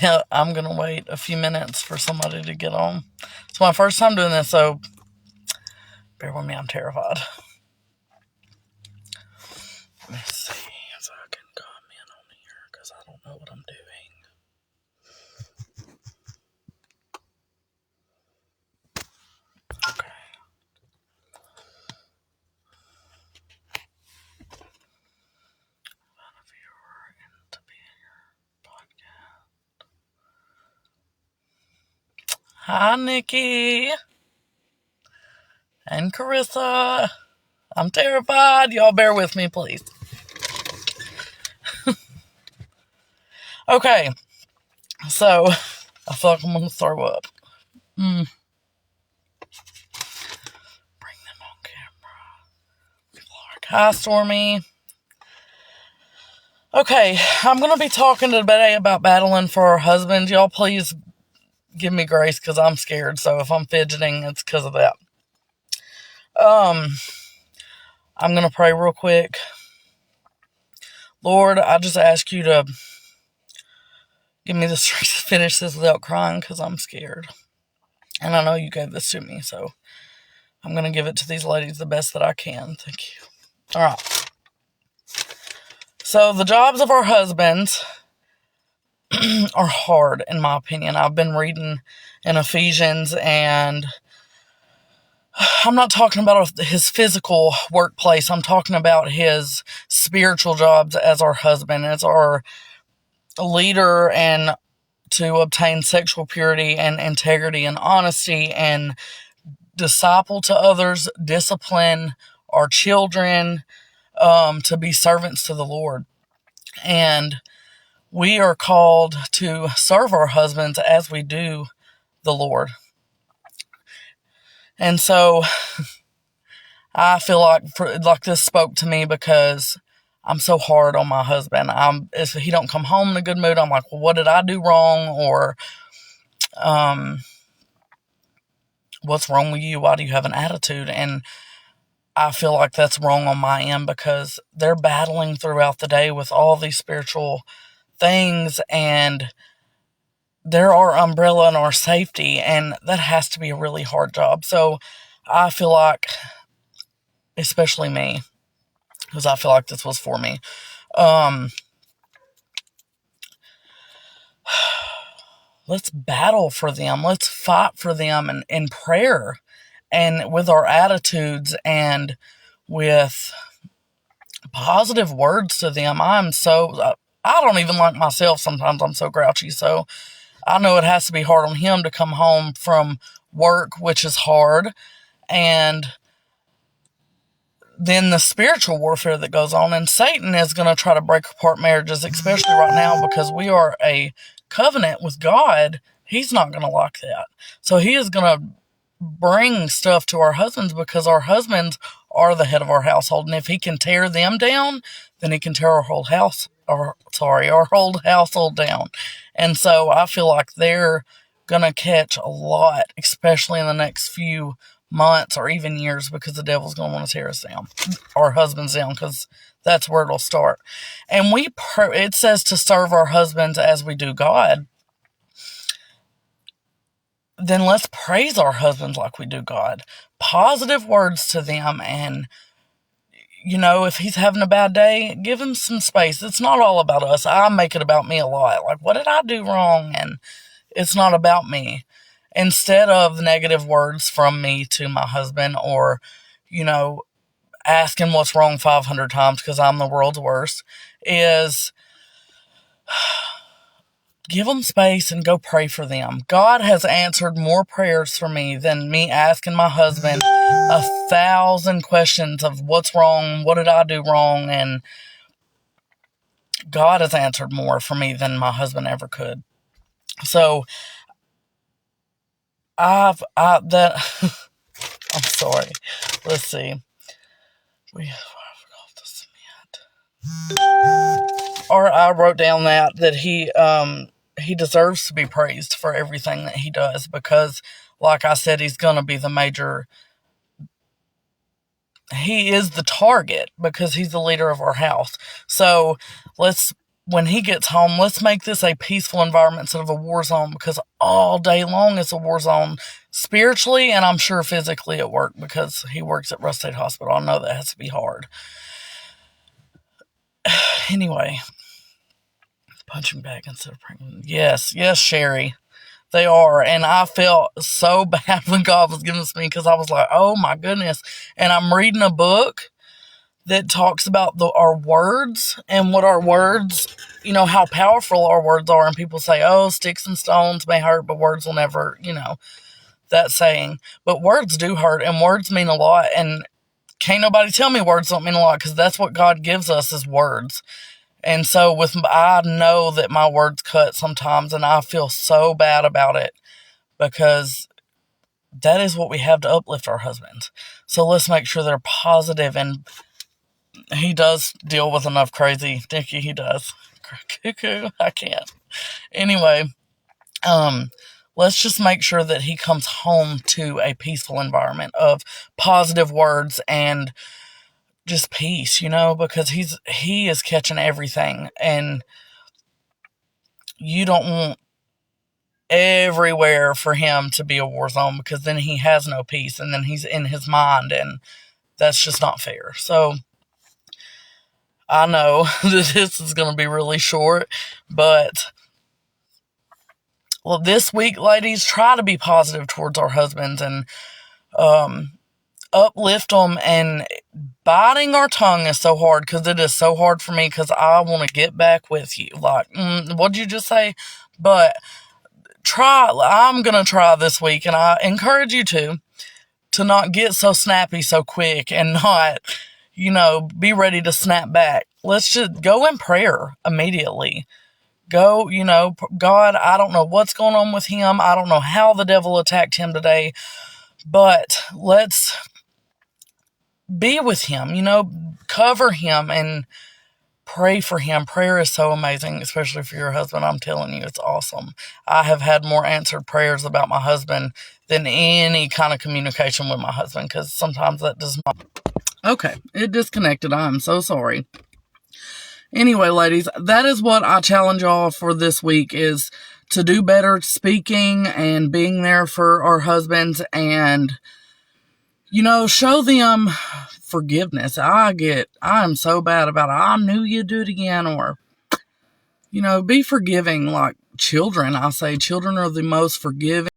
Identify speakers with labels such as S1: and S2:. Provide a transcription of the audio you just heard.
S1: Yeah, I'm going to wait a few minutes for somebody to get on. It's my first time doing this, so bear with me, I'm terrified. Let me see if I can comment on here, because I don't know what I'm doing. Okay. Find a viewer and to be in your podcast. Hi, Nikki and Carissa. I'm terrified. Y'all bear with me, please. Okay, so I feel like I'm going to throw up. Bring them on camera. Hi, Stormy. Okay, I'm going to be talking today about battling for our husbands. Y'all please give me grace because I'm scared. So if I'm fidgeting, it's because of that. I'm going to pray real quick. Lord, I just ask you to give me the strength to finish this without crying because I'm scared. And I know you gave this to me, so I'm going to give it to these ladies the best that I can. Thank you. All right. So the jobs of our husbands are hard, in my opinion. I've been reading in Ephesians, and I'm not talking about his physical workplace. I'm talking about his spiritual jobs as our husband, as our leader, and to obtain sexual purity and integrity and honesty and disciple to others, discipline our children, to be servants to the Lord. And we are called to serve our husbands as we do the Lord. And so I feel like this spoke to me because I'm so hard on my husband. If he don't come home in a good mood, I'm like, well, what did I do wrong? Or, what's wrong with you? Why do you have an attitude? And I feel like that's wrong on my end because they're battling throughout the day with all these spiritual things, and they're our umbrella and our safety, and that has to be a really hard job. So I feel like, especially me, because I feel like this was for me, let's battle for them. Let's fight for them in prayer and with our attitudes and with positive words to them. I don't even like myself sometimes. I'm so grouchy. So I know it has to be hard on him to come home from work, which is hard. And then the spiritual warfare that goes on. And Satan is going to try to break apart marriages, especially right now, because we are a covenant with God. He's not going to like that. So he is going to bring stuff to our husbands because our husbands are the head of our household. And if he can tear them down, then he can tear our whole household down. And so I feel like they're going to catch a lot, especially in the next few months or even years, because the devil's going to want to tear us down, our husbands down, because that's where it'll start. And it says to serve our husbands as we do God. Then let's praise our husbands like we do God. Positive words to them. And, if he's having a bad day, give him some space. It's not all about us. I make it about me a lot. Like, what did I do wrong? And it's not about me. Instead of negative words from me to my husband, or, asking what's wrong 500 times because I'm the world's worst, is give them space and go pray for them. God has answered more prayers for me than me asking my husband 1,000 questions of what's wrong, what did I do wrong, and God has answered more for me than my husband ever could. So I'm sorry. Let's see. I wrote down that he deserves to be praised for everything that he does, because, like I said, he's going to be he is the target because he's the leader of our house. So let's when he gets home, let's make this a peaceful environment instead of a war zone, because all day long it's a war zone spiritually, and I'm sure physically at work, because he works at Russ State Hospital. I know that has to be hard. Anyway, punching bag instead of pregnant. Yes, Sherry. They are, and I felt so bad when God was giving this to me, because I was like, oh my goodness. And I'm reading a book that talks about our words and what our words, how powerful our words are. And people say, oh, sticks and stones may hurt, but words will never, that saying. But words do hurt, and words mean a lot. And can't nobody tell me words don't mean a lot, because that's what God gives us, is words. And so I know that my words cut sometimes, and I feel so bad about it, because that is what we have to uplift our husbands. So let's make sure they're positive. And he does deal with enough crazy. Dickie, he does. Cuckoo, I can't. Anyway, let's just make sure that he comes home to a peaceful environment of positive words and just peace, because he is catching everything, and you don't want everywhere for him to be a war zone, because then he has no peace, and then he's in his mind, and that's just not fair. So I know that this is going to be really short, but this week, ladies, try to be positive towards our husbands, and uplift them. And biting our tongue is so hard, because it is so hard for me, because I want to get back with you. Like, what'd you just say? But I'm going to try this week, and I encourage you to not get so snappy so quick, and not, be ready to snap back. Let's just go in prayer immediately. Go, God, I don't know what's going on with him. I don't know how the devil attacked him today, but let's be with him, cover him and pray for him. Prayer is so amazing, especially for your husband. I'm telling you, it's awesome. I have had more answered prayers about my husband than any kind of communication with my husband, because sometimes that does not. Okay, it disconnected. I'm so sorry. Anyway, ladies, that is what I challenge y'all for this week, is to do better speaking and being there for our husbands, and show them forgiveness. I'm so bad about it. I knew you'd do it again. Or, be forgiving like children. I say children are the most forgiving.